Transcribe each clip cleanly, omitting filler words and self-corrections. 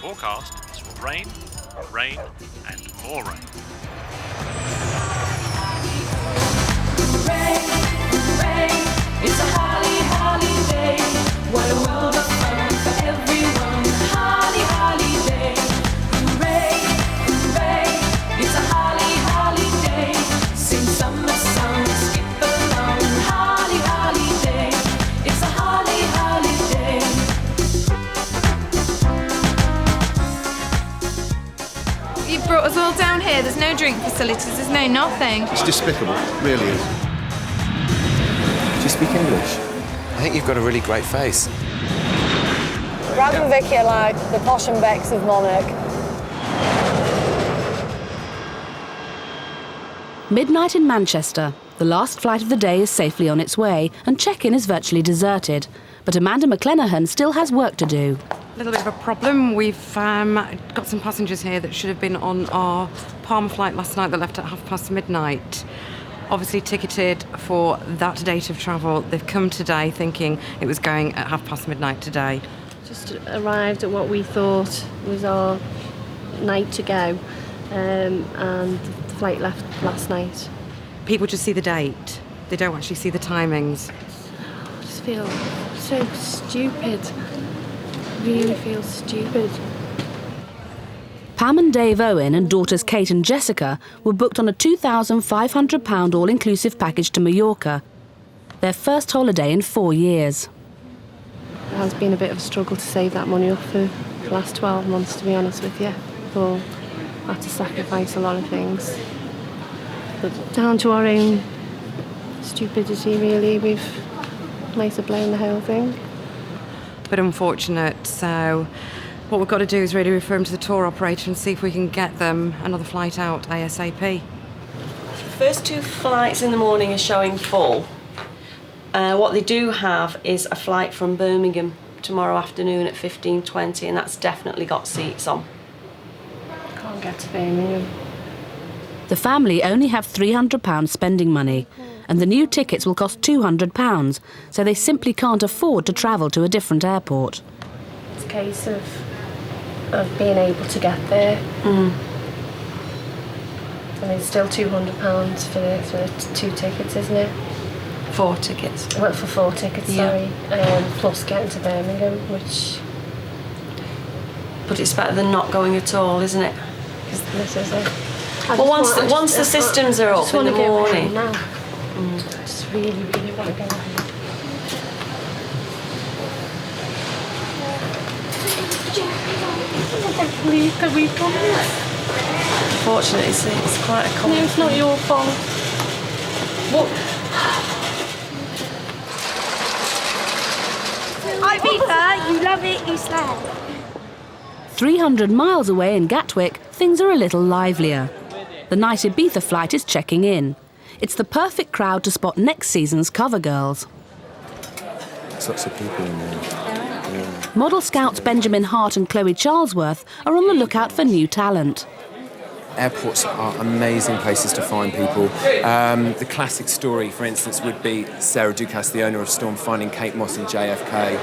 forecast is for rain, and more rain. Rain, it's a holiday. What a world of fun for everyone. Holiday. Hooray, it's a holiday. Sing summer songs, skip along. Holiday, it's a holiday. You brought us all down here. There's no drink facilities. There's no nothing. It's despicable, really is. Do you speak English? I think you've got a really great face. Brad and Vicky are like the posh and becks of Monarch. Midnight in Manchester. The last flight of the day is safely on its way, and check-in is virtually deserted. But Amanda McClenaghan still has work to do. A little bit of a problem. We've got some passengers here that should have been on our Palma flight last night that left at midnight. Obviously ticketed for that date of travel. They've come today thinking it was going at midnight today. Just arrived at what we thought was our night to go, and the flight left last night. People just see the date. They don't actually see the timings. I just feel so stupid. Really feel stupid. Pam and Dave Owen and daughters Kate and Jessica were booked on a £2,500 all-inclusive package to Mallorca, their first holiday in 4 years. It has been a bit of a struggle to save that money up for the last 12 months, to be honest with you. But I had to sacrifice a lot of things. But down to our own stupidity, really, we've might have blown the whole thing. But unfortunate, so what we've got to do is really refer them to the tour operator and see if we can get them another flight out ASAP. The first 2 flights in the morning are showing full. What they do have is a flight from Birmingham tomorrow afternoon at 15:20, and that's definitely got seats on. Can't get to Birmingham. The family only have £300 spending money, and the new tickets will cost £200, so they simply can't afford to travel to a different airport. It's a case of being able to get there. I mean, it's still £200 for the 2 tickets, isn't it? 4 tickets. Well, for 4 tickets, Yeah. sorry. Plus getting to Birmingham, which... But it's better than not going at all, isn't it? This is it. Well, once the systems are up in the morning. Now. I just really, really want to go home. I can't believe that we've done this. Unfortunately, it's quite a common. No, it's not your fault. What? Ibiza, you love it, you slay. 300 miles away in Gatwick, things are a little livelier. The night Ibiza flight is checking in. It's the perfect crowd to spot next season's cover girls. There's lots of people in there. Yeah. Model scouts Benjamin Hart and Chloe Charlesworth are on the lookout for new talent. Airports are amazing places to find people. The classic story, for instance, would be Sarah Ducasse, the owner of Storm, finding Kate Moss in JFK.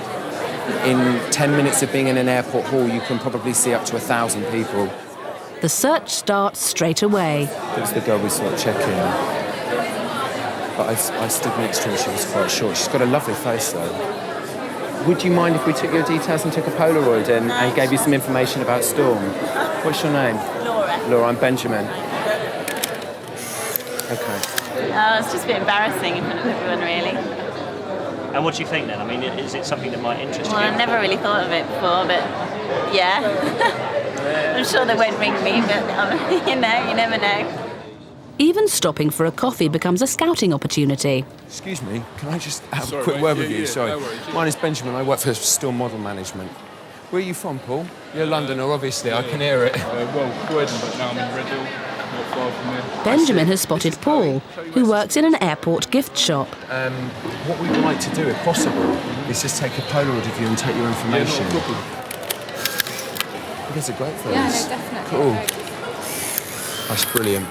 In 10 minutes of being in an airport hall, you can probably see up to 1,000 people. The search starts straight away. It was the girl we saw at check-in. But I stood next to her, she was quite short. She's got a lovely face, though. Would you mind if we took your details and took a Polaroid and gave you some information about Storm? What's your name? Laura. Laura, I'm Benjamin. Okay. It's just a bit embarrassing in front of everyone, really. And what do you think then? I mean, is it something that might interest you? Well, I've never really thought of it before, but yeah. I'm sure they won't ring me, but you never know. Even stopping for a coffee becomes a scouting opportunity. Excuse me, can I just have a quick word with you? Sorry. No worries. My name's Benjamin, I work for Storm Model Management. Where are you from, Paul? You're Londoner, obviously, I can hear it. Well, Croydon, but now I'm in Redhill, not far from here. Benjamin has spotted Paul, who works in an airport gift shop. What we would like to do, if possible, is just take a Polaroid of you and take your information. Yeah, not a problem. These are great photos. Yeah, no, definitely. Cool. That's brilliant.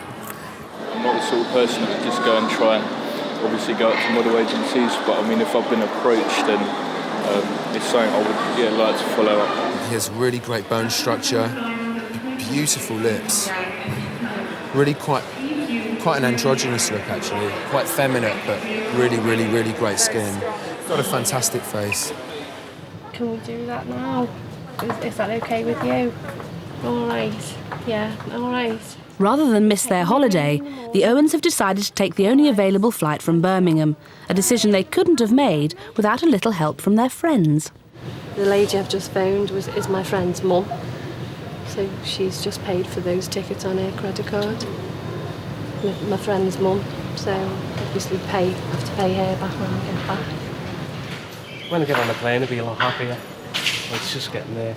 I'm not the sort of person that would just go and try and obviously go out to model agencies, but I mean, if I've been approached, then It's something I would like to follow up. He has really great bone structure, beautiful lips, really quite an androgynous look actually, quite feminine, but really great skin. Got a fantastic face. Can we do that now? Is that okay with you? All right. Yeah, all right. Rather than miss their holiday, the Owens have decided to take the only available flight from Birmingham, a decision they couldn't have made without a little help from their friends. The lady I've just phoned is my friend's mum, so she's just paid for those tickets on her credit card. My friend's mum, so obviously have to pay her back when we get back. When I get on the plane, I'll be a lot happier. It's just getting there.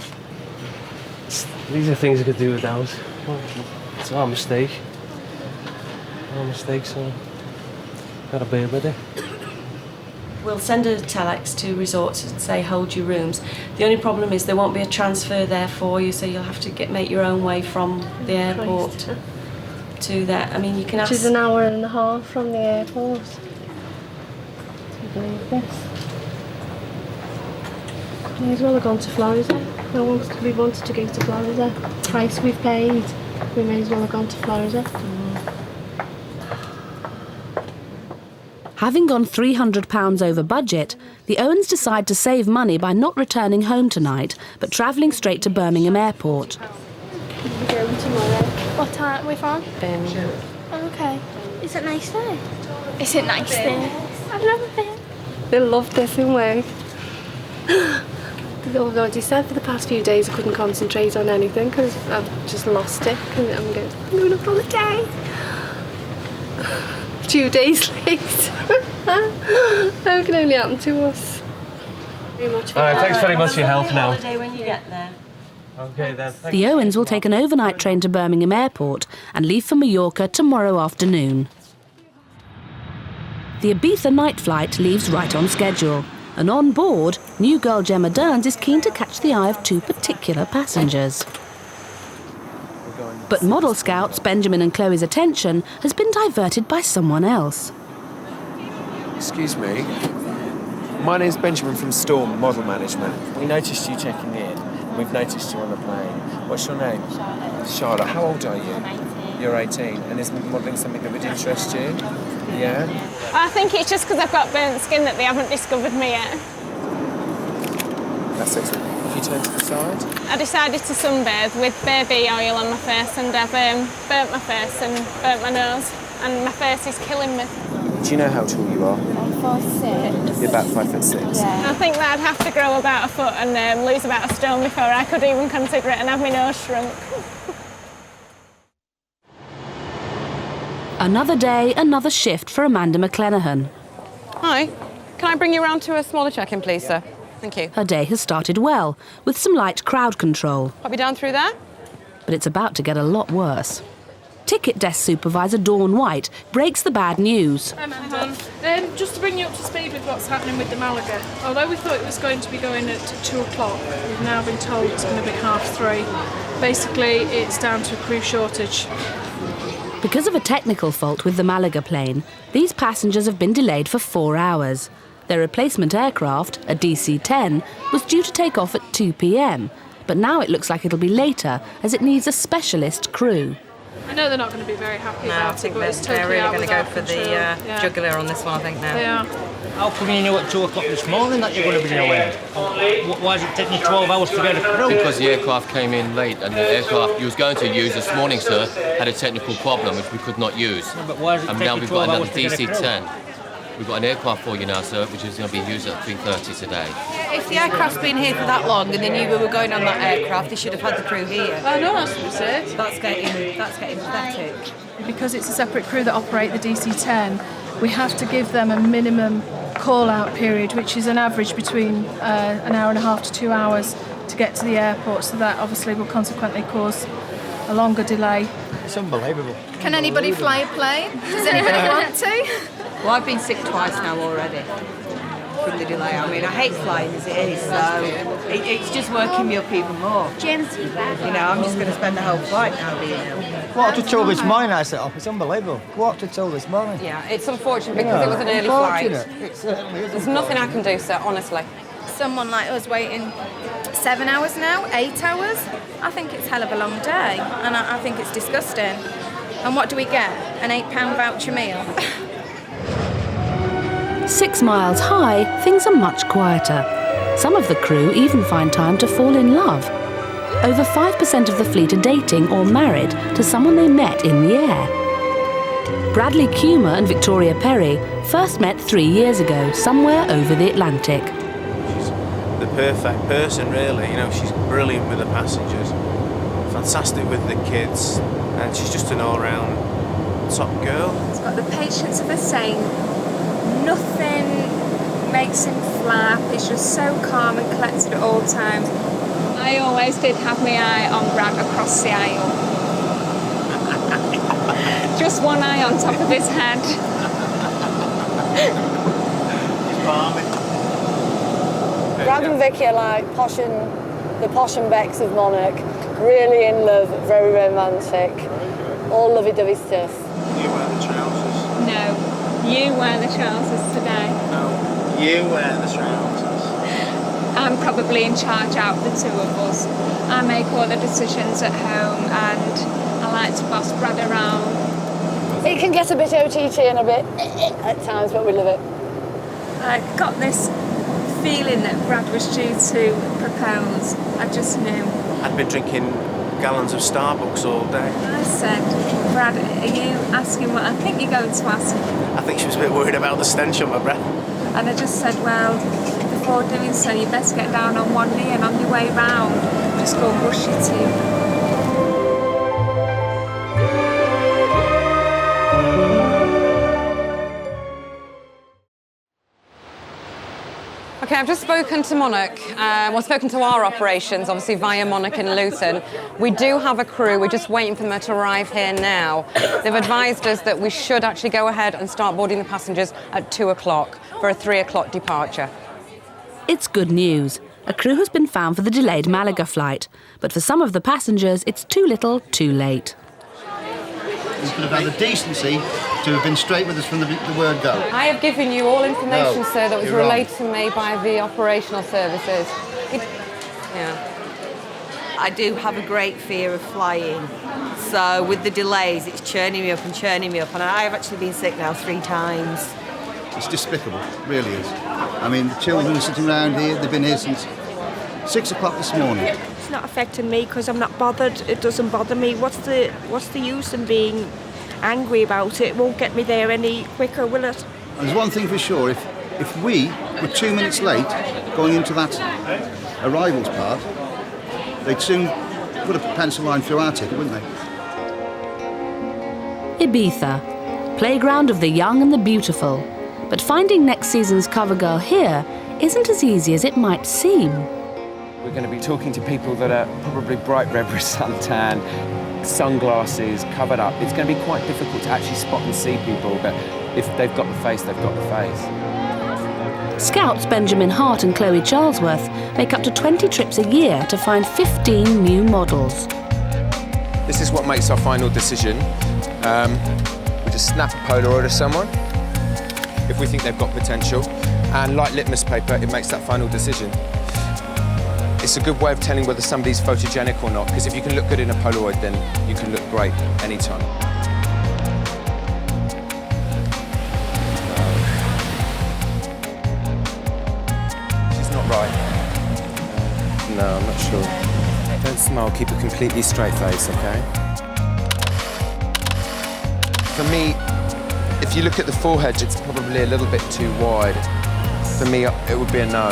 These are things I could do without. It's our mistake. Our mistake, so gotta bear with it. We'll send a telex to resorts and say hold your rooms. The only problem is there won't be a transfer there for you, so you'll have to make your own way from the airport to there. I mean, you can ask. Which is an hour and a half from the airport. Do you believe this? May as well have gone to Florida. We wanted to go to Florida. The price we've paid, we may as well have gone to Florida. Having gone £300 over budget, the Owens decide to save money by not returning home tonight, but travelling straight to Birmingham Airport. We're going tomorrow. What time are we from? Birmingham. Oh, okay. Is it nice there? Is it nice there? I've never been. They love this in work. They've already said for the past few days I couldn't concentrate on anything because I've just lost it. I'm going on holiday. 2 days late. That can only happen to us. Very much for thanks very much for your help now. Holiday when you get there. Okay then. The Owens will take an overnight train to Birmingham Airport and leave for Mallorca tomorrow afternoon. The Ibiza night flight leaves right on schedule, and on board, new girl Gemma Derns is keen to catch the eye of two particular passengers. But model scouts Benjamin and Chloe's attention has been diverted by someone else. Excuse me. My name's Benjamin from Storm Model Management. We noticed you checking in. We've noticed you on the plane. What's your name? Charlotte. How old are you? You're 18. And is modelling something that would interest you? Yeah? I think it's just because I've got burnt skin that they haven't discovered me yet. That's excellent. If you turn to the side. I decided to sunbathe with baby oil on my face, and I've burnt my face and burnt my nose, and my face is killing me. Do you know how tall you are? I'm 5'6". You're about 5'6". Yeah. I think that I'd have to grow about a foot and lose about a stone before I could even consider it and have my nose shrunk. Another day, another shift for Amanda McClenahan. Hi. Can I bring you round to a smaller check-in, please, sir? Thank you. Her day has started well, with some light crowd control. Pop you down through there? But it's about to get a lot worse. Ticket desk supervisor Dawn White breaks the bad news. Hi, Amanda. Just to bring you up to speed with what's happening with the Malaga. Although we thought it was going to be going at 2 o'clock, we've now been told it's going to be 3:30. Basically, it's down to a crew shortage. Because of a technical fault with the Malaga plane, these passengers have been delayed for 4 hours. Their replacement aircraft, a DC-10, was due to take off at 2 p.m, but now it looks like it'll be later as it needs a specialist crew. I know they're not going to be very happy about it, but it's totally they're really out going to with go our for the control. jugular on this one, I think, now. They are. How come you knew at 2 o'clock this morning that you're going to be away? Why is it taking you 12 hours to get a crew? Because the aircraft came in late, and the aircraft you was going to use this morning, sir, had a technical problem which we could not use. No, but why is it And taking now you we've 12 got another hours to get a crew? DC-10. We've got an aircraft for you now, sir, which is going to be used at 3:30 today. If the aircraft's been here for that long and they knew we were going on that aircraft, they should have had the crew here. I know, that's what we said. That's getting pathetic. Because it's a separate crew that operate the DC-10, we have to give them a minimum call-out period, which is an average between an hour and a half to 2 hours to get to the airport, so that obviously will consequently cause a longer delay. It's unbelievable. Can anybody fly a plane? Does anybody want to? Well, I've been sick twice now already from the delay. I mean, I hate flying as it is, so it's just working me up even more. You know, I'm just going to spend the whole flight now being ill. Quarter to 2 this morning I set up. It's unbelievable. Quarter to 2 this morning. Yeah, it's unfortunate because it was an early flight. It certainly is. There's nothing I can do, sir, honestly. someone like us waiting 7 hours now, 8 hours. I think it's a hell of a long day, and I think it's disgusting. And what do we get? An £8 voucher meal? 6 miles high, things are much quieter. Some of the crew even find time to fall in love. Over 5% of the fleet are dating or married to someone they met in the air. Bradley Cumer and Victoria Perry first met 3 years ago, somewhere over the Atlantic. She's the perfect person, really. You know, she's brilliant with the passengers, fantastic with the kids, and she's just an all-round top girl. She's got the patience of a saint. Nothing makes him flap. He's just so calm and collected at all times. I always did have my eye on Brad across the aisle. Just one eye on top of his head. He's balmy. Brad and Vicky are like the posh and Becks of Monarch. Really in love, very romantic. All lovey-dovey stuff. You wear the trousers. No, you wear the trousers today. No, you wear the trousers. I'm probably in charge out of the two of us. I make all the decisions at home and I like to boss Brad around. It can get a bit OTT and a bit at times, but we love it. I got this feeling that Brad was due to propose. I just knew. I'd been drinking gallons of Starbucks all day. I said, Brad, are you asking what I think you're going to ask? I think she was a bit worried about the stench on my breath. And I just said, well, before doing so, you best get down on one knee and on your way round, just go and brush your teeth. Okay, I've just spoken to Monarch, spoken to our operations, obviously via Monarch in Luton. We do have a crew, we're just waiting for them to arrive here now. They've advised us that we should actually go ahead and start boarding the passengers at 2 o'clock for a 3 o'clock departure. It's good news. A crew has been found for the delayed Malaga flight, but for some of the passengers, it's too little, too late. We could have had the decency to have been straight with us from the word go. I have given you all information, No, sir, that was you're wrong. relayed to me by the operational services. I do have a great fear of flying. So with the delays, it's churning me up, and I've actually been sick now 3 times. It's despicable, it really is. I mean, the children are sitting around here, they've been here since 6 o'clock this morning. It's not affecting me because I'm not bothered. It doesn't bother me. What's the use in being angry about it? It won't get me there any quicker, will it? There's one thing for sure, if we were 2 minutes late going into that arrivals part, they'd soon put a pencil line through our ticket, wouldn't they? Ibiza, playground of the young and the beautiful. But finding next season's cover girl here isn't as easy as it might seem. We're going to be talking to people that are probably bright red with suntan, sunglasses, covered up. It's going to be quite difficult to actually spot and see people, but if they've got the face, they've got the face. Scouts Benjamin Hart and Chloe Charlesworth make up to 20 trips a year to find 15 new models. This is what makes our final decision. We just snap a Polaroid of someone if we think they've got potential, and like litmus paper, it makes that final decision. It's a good way of telling whether somebody's photogenic or not, because if you can look good in a Polaroid, then you can look great anytime. She's not right. No, I'm not sure. Don't smile, keep a completely straight face, okay? For me, if you look at the forehead, it's probably a little bit too wide. For me, it would be a no.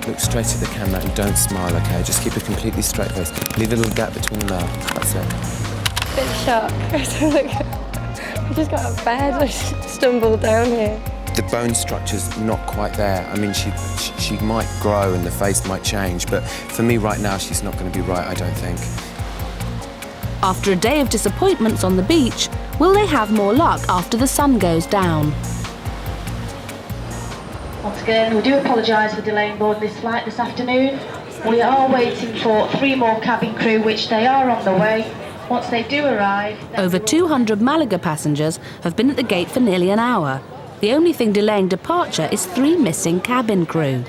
Look straight at the camera and don't smile, okay? Just keep a completely straight face. Leave a little gap between the mouth. That's it. Bit shocked. I just got out of bed. I stumbled down here. The bone structure's not quite there. I mean, she might grow and the face might change, but for me right now, she's not going to be right, I don't think. After a day of disappointments on the beach, will they have more luck after the sun goes down? Once again, we do apologise for delaying board this flight this afternoon. We are waiting for 3 more cabin crew, which they are on the way. Once they do arrive... Over 200 Malaga passengers have been at the gate for nearly an hour. The only thing delaying departure is 3 missing cabin crew.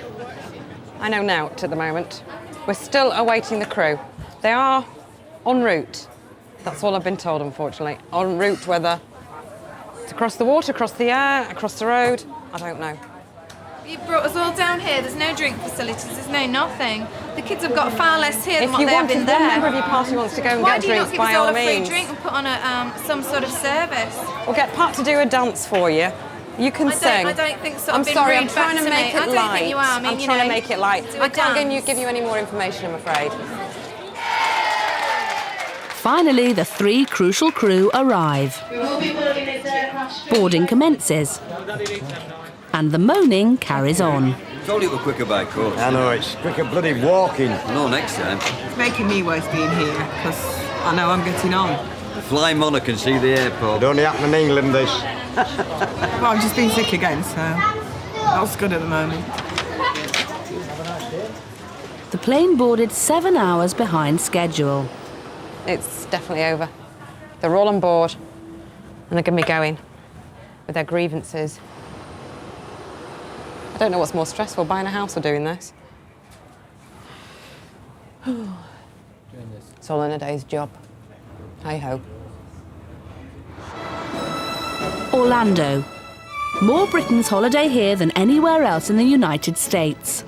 I know nought at the moment. We're still awaiting the crew. They are en route. That's all I've been told, unfortunately. En route, whether it's across the water, across the air, across the road, I don't know. You've brought us all down here. There's no drink facilities. There's no nothing. The kids have got far less here than what they have in there. If one member of your party wants to go and Why get do you drinks, not give us by all all a free means. drink and put on some sort of service? We'll get Pat to do a dance for you. You can sing. I don't think so. I'm I've been sorry, rude I'm trying back to to make me. it I light. don't think you are. I mean, I'm you trying to know, make it light. do a I can't dance. give you any more information, I'm afraid. Finally, the 3 crucial crew arrive. Boarding commences. And the moaning carries on. Told you it were quicker by coach. I know, it's quicker bloody walking. No, next time. It's making me worse being here, because I know I'm getting on. Fly Monarch and see the airport. It only happened in England, this. Well, I've just been sick again, so that's good at the moment. The plane boarded 7 hours behind schedule. It's definitely over. They're all on board, and they're going to be going with their grievances. I don't know what's more stressful, buying a house or doing this. It's all in a day's job. Hi-ho. Orlando. More Britain's holiday here than anywhere else in the United States.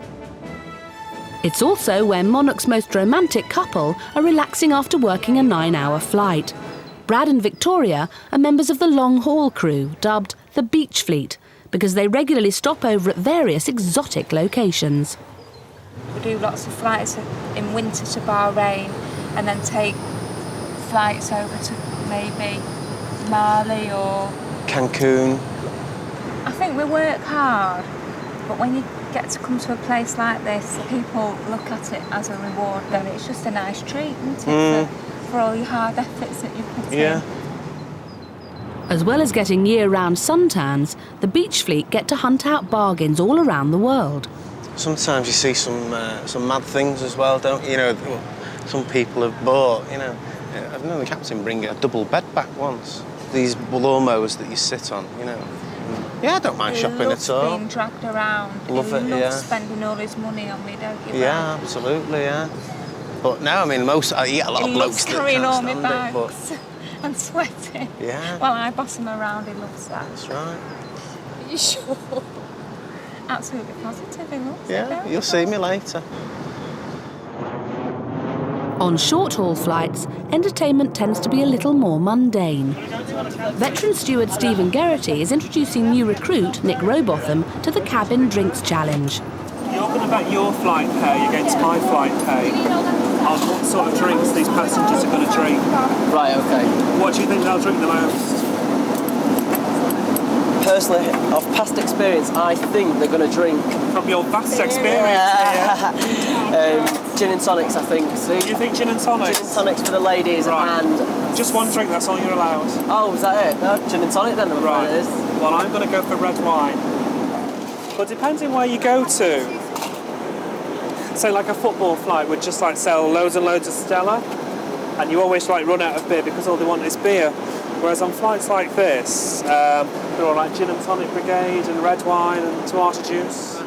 It's also where Monarch's most romantic couple are relaxing after working a 9-hour flight. Brad and Victoria are members of the long-haul crew, dubbed the Beach Fleet, because they regularly stop over at various exotic locations. We do lots of flights in winter to Bahrain and then take flights over to maybe Mali or... Cancun. I think we work hard, but when you get to come to a place like this, people look at it as a reward, then it's just a nice treat, isn't it, for all your hard efforts that you've put in. As well as getting year-round suntans, the Beach Fleet get to hunt out bargains all around the world. Sometimes you see some mad things as well, don't you? You know, some people have bought, you know, I've known the captain bring a double bed back once. These lawnmowers that you sit on, you know. Yeah, I don't mind shopping at all. Being dragged around. Love it, yeah. Spending all his money on me, don't you? Yeah, Brad? absolutely, yeah. But now, I mean, I get a lot of blokes that carrying all can't my stand it, bags and sweating. Yeah. Well, I boss him around, he loves that. That's right. Are you sure? Absolutely positive, he loves it. Yeah, you'll see me later. On short-haul flights, entertainment tends to be a little more mundane. Veteran steward Stephen Geraghty is introducing new recruit Nick Robotham to the Cabin Drinks Challenge. You're going to bet your flight pay against my flight pay on what sort of drinks these passengers are going to drink. Right, okay. What do you think they'll drink the most? Personally, of past experience, I think they're going to drink... From your vast experience gin and tonics, I think. See? You think gin and tonics? Gin and tonics for the ladies and... Just one drink, that's all you're allowed. Oh, is that it? No, gin and tonic then, I'm afraid it is. Well, I'm going to go for red wine. But depending where you go to, say like a football flight would just like sell loads and loads of Stella, and you always like run out of beer because all they want is beer. Whereas on flights like this, they're all like gin and tonic brigade and red wine and tomato juice.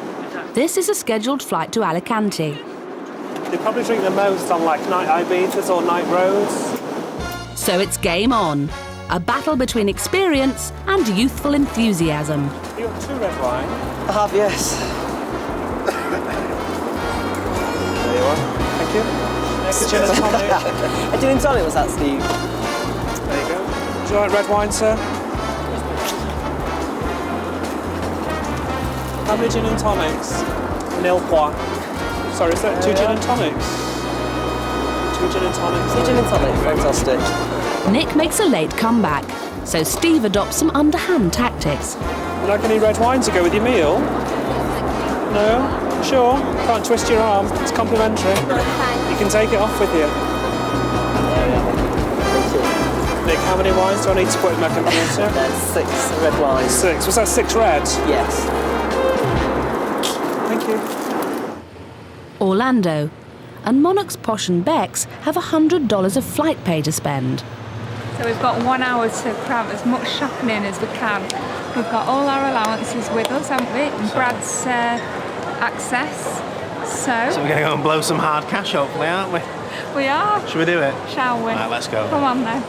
This is a scheduled flight to Alicante. They probably drink the most on like night Ibizas or night roads. So it's game on. A battle between experience and youthful enthusiasm. You got 2 red wine? I have, yes. There you are. Thank you. Next gin and tonic. A gin and tonic was that, Steve? There you go. Would you like red wine, sir? How many gin and tonics? Nil point. Sorry, is that 2 gin and tonics? 2 gin and tonics. 2 gin and tonic, fantastic. Nick makes a late comeback, so Steve adopts some underhand tactics. Would you like any red wine to go with your meal? No? Sure. Can't twist your arm. It's complimentary. You can take it off with you. Nick, how many wines do I need to put in my computer? There's 6 red wines. 6. Was that 6 red? Yes. Thank you. Orlando. And Monarch's Posh and Becks have $100 of flight pay to spend. So we've got 1 hour to cram as much shopping in as we can We've got all our allowances with us, haven't we? And Brad's access. So we're going to go and blow some hard cash, hopefully, aren't we? We are. Should we do it? Shall we? Right, let's go. Come on then.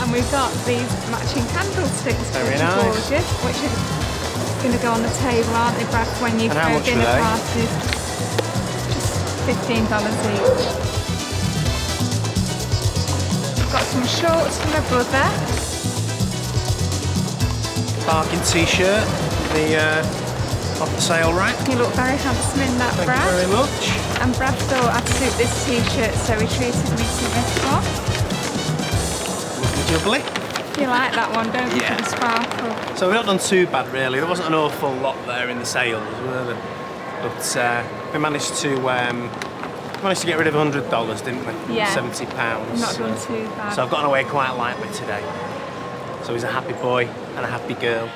And we've got these matching candlesticks, Very which are nice. gorgeous, which are going to go on the table, aren't they, Brad, when you And how throw much dinner are they? parties? Just $15 each. Got some shorts for my brother. Bargain t-shirt, off the sale rack. You look very handsome in that, Thank Brad. you very much. And Brad thought I'd suit this t-shirt, so he treated me to this one. Jubbly. You like that one, don't you, Yeah. for the sparkle? So we've not done too bad, really. There wasn't an awful lot there in the sales, were there? But we managed to get rid of $100, didn't we? Yeah. £70. Not done too bad. So I've gotten away quite lightly today. So he's a happy boy and a happy girl.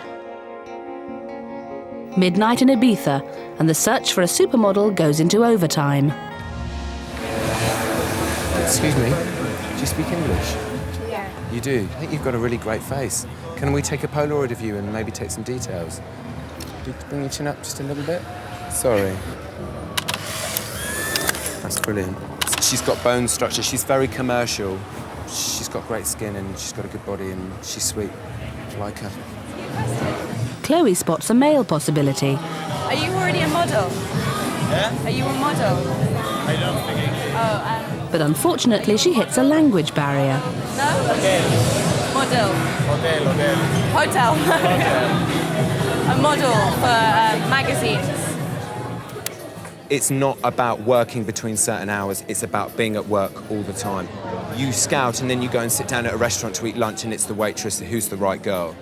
Midnight in Ibiza, and the search for a supermodel goes into overtime. Excuse me, do you speak English? Yeah. You do? I think you've got a really great face. Can we take a Polaroid of you and maybe take some details? Do you bring your chin up just a little bit? Sorry. That's brilliant. She's got bone structure. She's very commercial. She's got great skin and she's got a good body and she's sweet. I like her. Chloe spots a male possibility. Are you already a model? Yeah? Are you a model? I don't speak English. Oh, But unfortunately, she hits a language barrier. no? Model. Hotel. A model for magazines. It's not about working between certain hours, it's about being at work all the time. You scout and then you go and sit down at a restaurant to eat lunch and it's the waitress who's the right girl.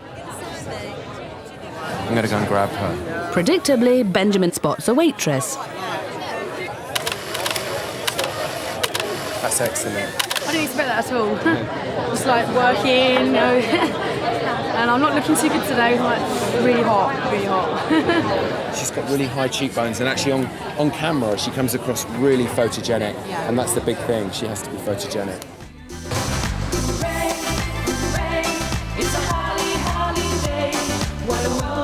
I'm going to go and grab her. Predictably, Benjamin spots a waitress. That's excellent. I didn't expect that at all. Just like working, you know, and I'm not looking too good today. Like really hot, really hot. She's got really high cheekbones and actually on camera she comes across really photogenic and that's the big thing, she has to be photogenic. It's a holiday. What a world